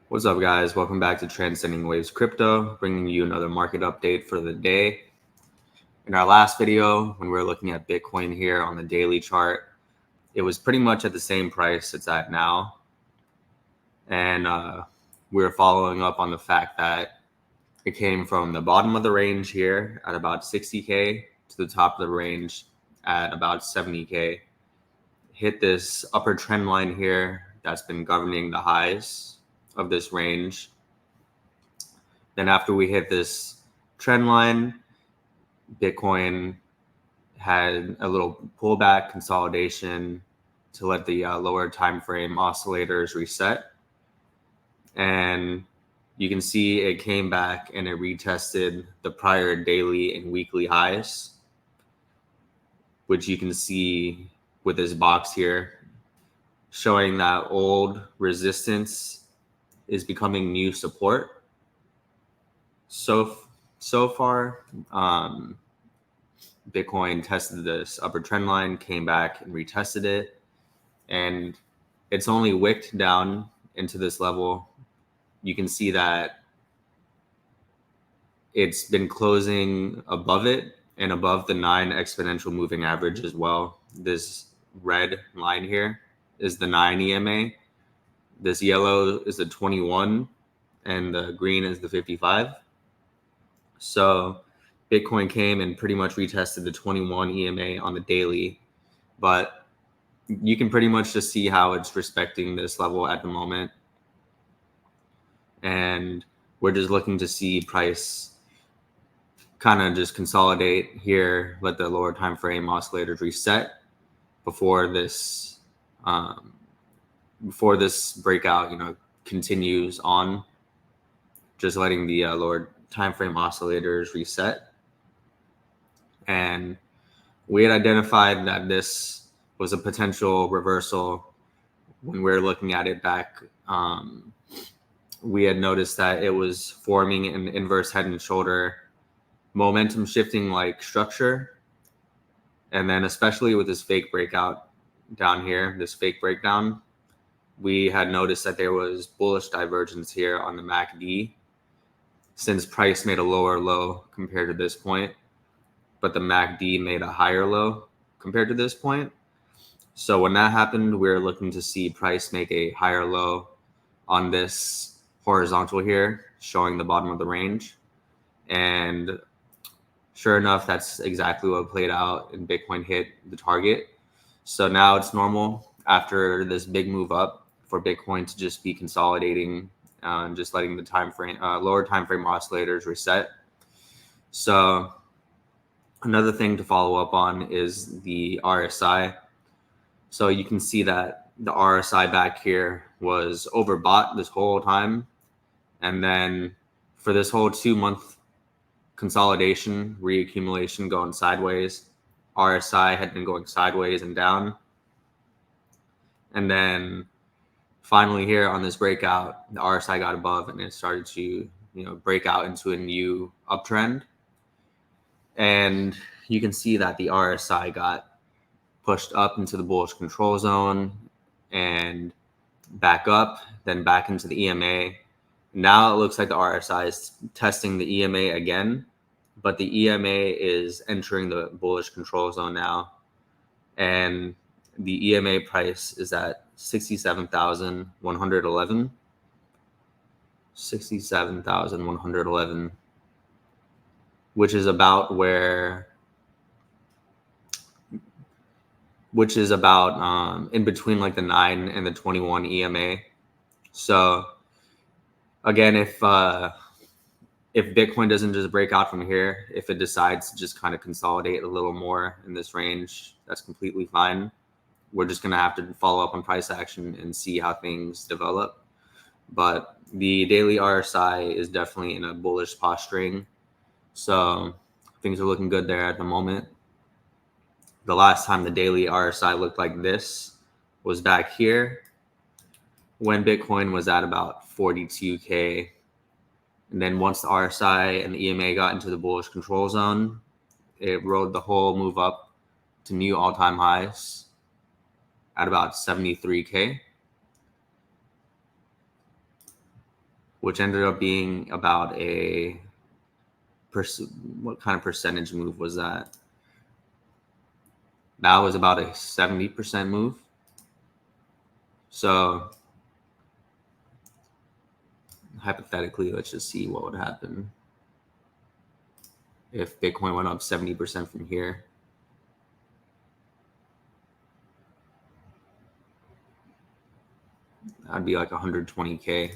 What's up, guys? Welcome back to Transcending Waves Crypto, bringing you another market update for the day. In our last video, when we were looking at Bitcoin here on the daily chart, it was pretty much at the same price it's at now. And we were following up on the fact that it came from the bottom of the range here at about 60K to the top of the range at about 70K. Hit this upper trend line here that's been governing the highs of this range. Then after we hit this trend line, Bitcoin had a little pullback consolidation to let the lower time frame oscillators reset. And you can see it came back and it retested the prior daily and weekly highs, which you can see with this box here, showing that old resistance is becoming new support. So far, Bitcoin tested this upper trend line, came back and retested it, and it's only wicked down into this level. You can see that it's been closing above it and above the 9 exponential moving average as well. This red line here is the 9 EMA. This yellow is the 21 and the green is the 55. So Bitcoin came and pretty much retested the 21 EMA on the daily, but you can pretty much just see how it's respecting this level at the moment. And we're just looking to see price kind of just consolidate here, let the lower time frame oscillators reset before this breakout, continues on, just letting the lower time frame oscillators reset. And we had identified that this was a potential reversal when we were looking at it back. We had noticed that it was forming an inverse head and shoulder momentum shifting like structure. And then especially with this fake breakout down here, this fake breakdown, we had noticed that there was bullish divergence here on the MACD since price made a lower low compared to this point, but the MACD made a higher low compared to this point. So when that happened, we were looking to see price make a higher low on this horizontal here, showing the bottom of the range. And sure enough, that's exactly what played out, and Bitcoin hit the target. So now it's normal after this big move up for Bitcoin to just be consolidating and just letting the lower time frame oscillators reset. So another thing to follow up on is the RSI. So you can see that the RSI back here was overbought this whole time. And then for this whole 2-month consolidation, reaccumulation going sideways, RSI had been going sideways and down. And then finally here on this breakout, the RSI got above and it started to break out into a new uptrend. And you can see that the RSI got pushed up into the bullish control zone and back up, then back into the EMA. Now it looks like the RSI is testing the EMA again, but the EMA is entering the bullish control zone now. And the EMA price is at 67,111. 67,111, which is about in between like the 9 and the 21 EMA. So again, if Bitcoin doesn't just break out from here, if it decides to just kind of consolidate a little more in this range, that's completely fine. We're just going to have to follow up on price action and see how things develop. But the daily RSI is definitely in a bullish posturing. So things are looking good there at the moment. The last time the daily RSI looked like this was back here when Bitcoin was at about 42K. And then once the RSI and the EMA got into the bullish control zone, it rode the whole move up to new all-time highs at about 73K. which ended up being about a what kind of percentage move was that? That was about a 70% move. So hypothetically, let's just see what would happen if Bitcoin went up 70% from here. That'd be like 120K.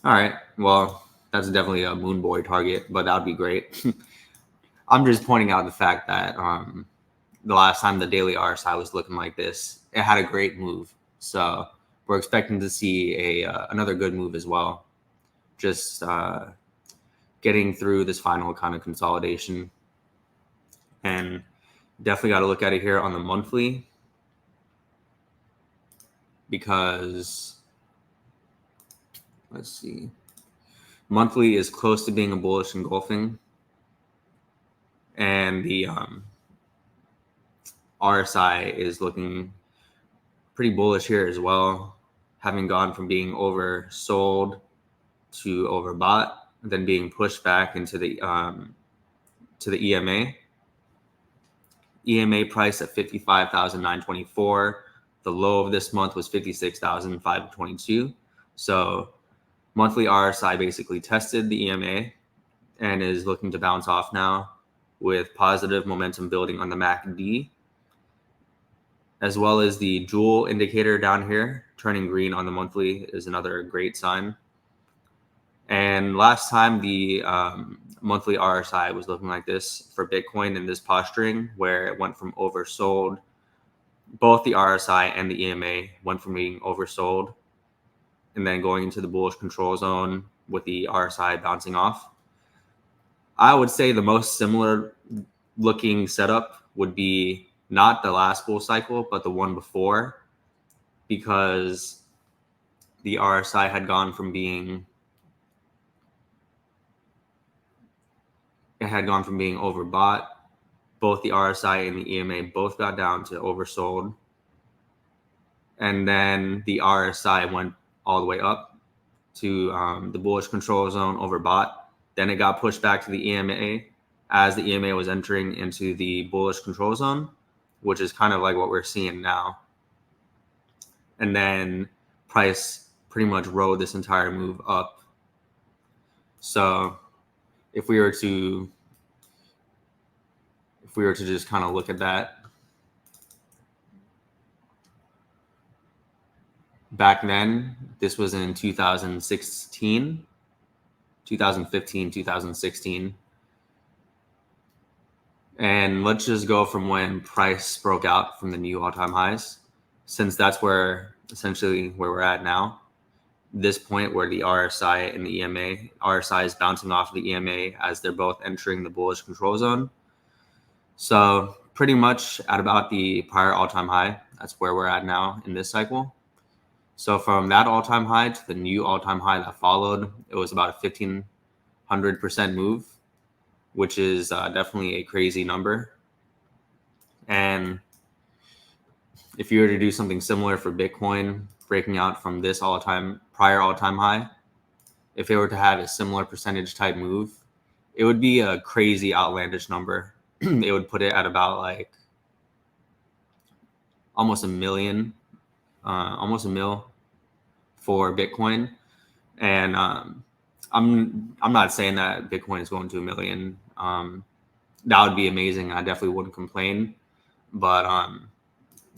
All right. Well, that's definitely a moon boy target, but that'd be great. I'm just pointing out the fact that the last time the daily RSI was looking like this, it had a great move. So we're expecting to see another good move as well. Just getting through this final kind of consolidation. And definitely got to look at it here on the monthly, because let's see, monthly is close to being a bullish engulfing, and the RSI is looking pretty bullish here as well, having gone from being oversold to overbought, then being pushed back into the EMA. EMA price at 55,924. The low of this month was 56,522. So monthly RSI basically tested the EMA and is looking to bounce off now, with positive momentum building on the MACD, as well as the jewel indicator down here turning green on the monthly is another great sign. And last time the monthly RSI was looking like this for Bitcoin in this posturing, where it went from oversold. Both the RSI and the EMA went from being oversold and then going into the bullish control zone with the RSI bouncing off. I would say the most similar looking setup would be not the last bull cycle, but the one before, because the RSI had gone from being overbought. Both the RSI and the EMA both got down to oversold. And then the RSI went all the way up to the bullish control zone, overbought. Then it got pushed back to the EMA as the EMA was entering into the bullish control zone, which is kind of like what we're seeing now. And then price pretty much rode this entire move up. So if we were to just kind of look at that, back then, this was in 2015, 2016. And let's just go from when price broke out from the new all-time highs, since that's essentially where we're at now. This point where the RSI and the EMA, RSI is bouncing off the EMA as they're both entering the bullish control zone. So pretty much at about the prior all-time high, that's where we're at now in this cycle. So from that all-time high to the new all-time high that followed, it was about a 1,500% move, which is definitely a crazy number. And if you were to do something similar for Bitcoin, breaking out from this prior all-time high, if it were to have a similar percentage type move, it would be a crazy outlandish number. It would put it at about like almost a mil for Bitcoin. And I'm not saying that Bitcoin is going to 1 million. That would be amazing. I definitely wouldn't complain. But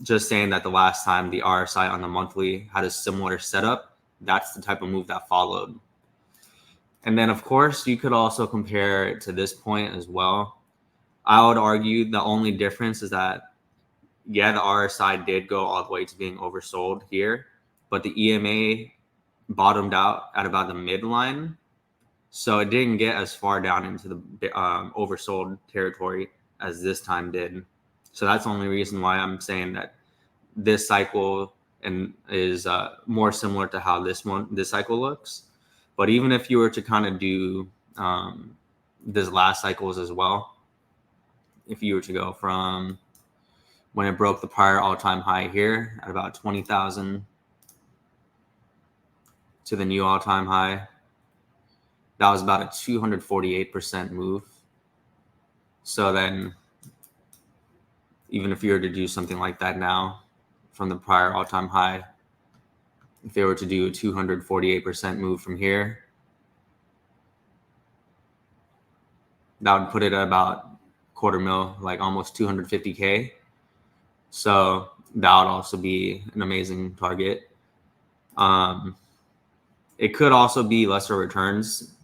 just saying that the last time the RSI on the monthly had a similar setup, that's the type of move that followed. And then, of course, you could also compare it to this point as well. I would argue the only difference is that, yeah, the RSI did go all the way to being oversold here, but the EMA bottomed out at about the midline. So it didn't get as far down into the oversold territory as this time did. So that's the only reason why I'm saying that this cycle is more similar to how this cycle looks. But even if you were to kind of do this last cycles as well, if you were to go from when it broke the prior all-time high here at about 20,000 to the new all-time high, That was about a 248% move. So then even if you were to do something like that now from the prior all-time high, if they were to do a 248% move from here, that would put it at about $250,000, like almost 250K. So that would also be an amazing target. It could also be lesser returns,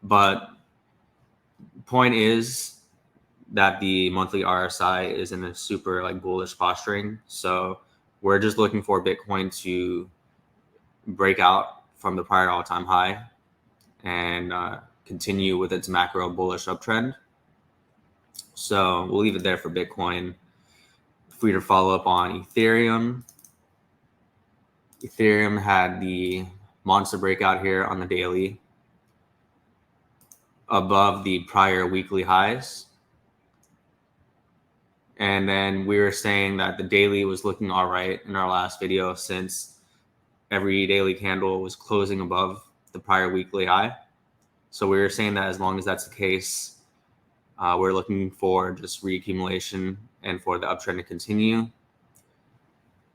but point is that the monthly RSI is in a super like bullish posturing. So we're just looking for Bitcoin to break out from the prior all-time high and continue with its macro bullish uptrend. So we'll leave it there for Bitcoin. If we were to follow up on Ethereum, Ethereum had the monster breakout here on the daily above the prior weekly highs. And then we were saying that the daily was looking all right in our last video, since every daily candle was closing above the prior weekly high. So we were saying that as long as that's the case, we're looking for just reaccumulation and for the uptrend to continue.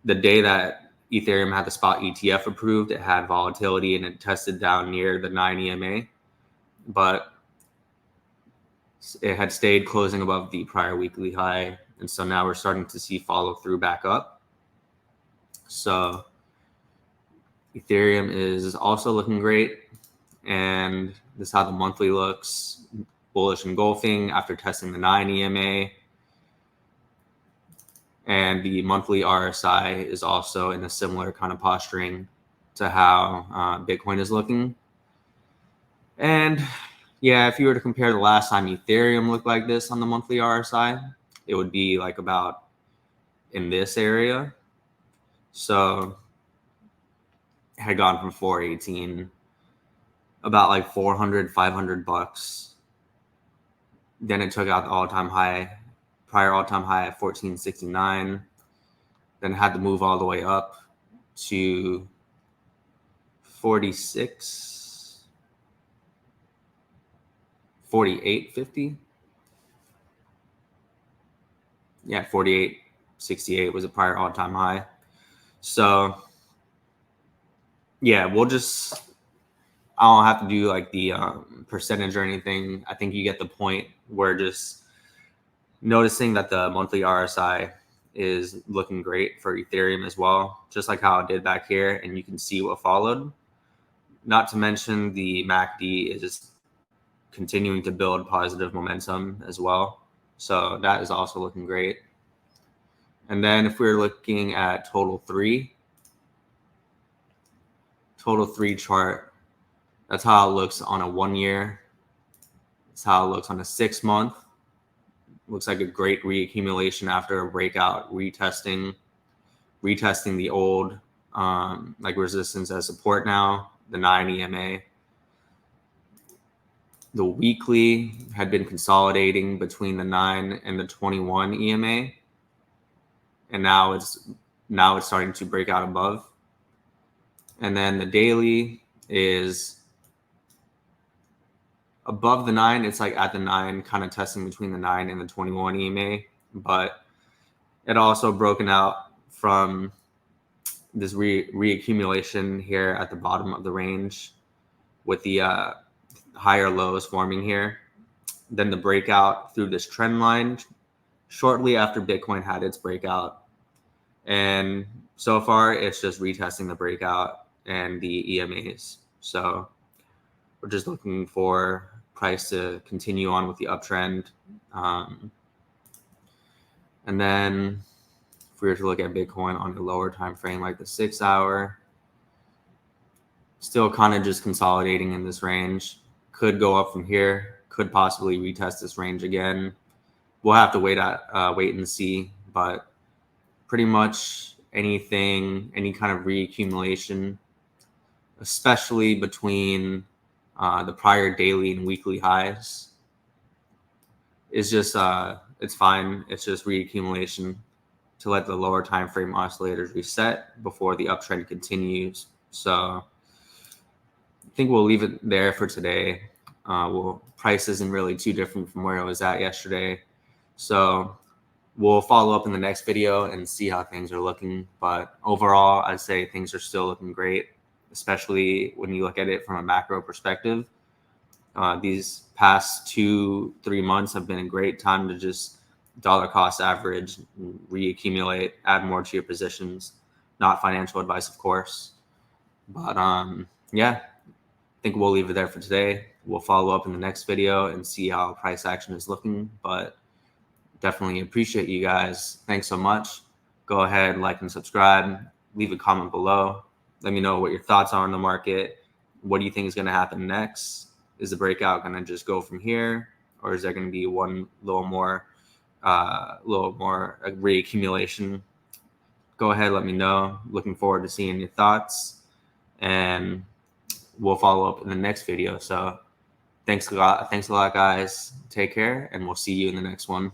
The day that Ethereum had the spot ETF approved, it had volatility and it tested down near the 9 EMA, but it had stayed closing above the prior weekly high. And so now we're starting to see follow through back up. So Ethereum is also looking great. And this is how the monthly looks, bullish engulfing after testing the 9 EMA. And the monthly RSI is also in a similar kind of posturing to how Bitcoin is looking. And yeah, if you were to compare the last time Ethereum looked like this on the monthly RSI, it would be like about in this area. So it had gone from 418, about like 400, $500. Then it took out the all-time high, prior all-time high at 1469. Then had to move all the way up to 48.50. Yeah, 48.68 was a prior all-time high. So yeah, I don't have to do like the percentage or anything. I think you get the point. We're just noticing that the monthly RSI is looking great for Ethereum as well, just like how it did back here, and you can see what followed. Not to mention the MACD is continuing to build positive momentum as well. So that is also looking great. And then if we're looking at total three chart, that's how it looks on a 1 year. That's how it looks on a 6 month. Looks like a great reaccumulation after a breakout, retesting the old like resistance as support now, the 9 EMA. The weekly had been consolidating between the 9 and the 21 EMA, and now it's starting to break out above. And then the daily is above the 9. It's like at the 9, kind of testing between the 9 and the 21 EMA, but it also broken out from this reaccumulation here at the bottom of the range with the higher lows forming here. Then the breakout through this trend line shortly after Bitcoin had its breakout. And so far, it's just retesting the breakout and the EMAs. So we're just looking for price to continue on with the uptrend. And then if we were to look at Bitcoin on a lower time frame, like the 6 hour, still kind of just consolidating in this range. Could go up from here, could possibly retest this range again. We'll have to wait and see, but pretty much any kind of reaccumulation, especially between the prior daily and weekly highs, is just it's fine. It's just reaccumulation to let the lower time frame oscillators reset before the uptrend continues. So think we'll leave it there for today. Price isn't really too different from where it was at yesterday. So we'll follow up in the next video and see how things are looking. But overall, I'd say things are still looking great, especially when you look at it from a macro perspective. These past 2-3 months have been a great time to just dollar cost average, reaccumulate, add more to your positions. Not financial advice, of course. But yeah, I think we'll leave it there for today. We'll follow up in the next video and see how price action is looking. But definitely appreciate you guys. Thanks so much. Go ahead, like and subscribe. Leave a comment below. Let me know what your thoughts are on the market. What do you think is going to happen next? Is the breakout going to just go from here, or is there going to be one little more reaccumulation? Go ahead, let me know. Looking forward to seeing your thoughts, and we'll follow up in the next video. So thanks a lot, guys. Take care, and we'll see you in the next one.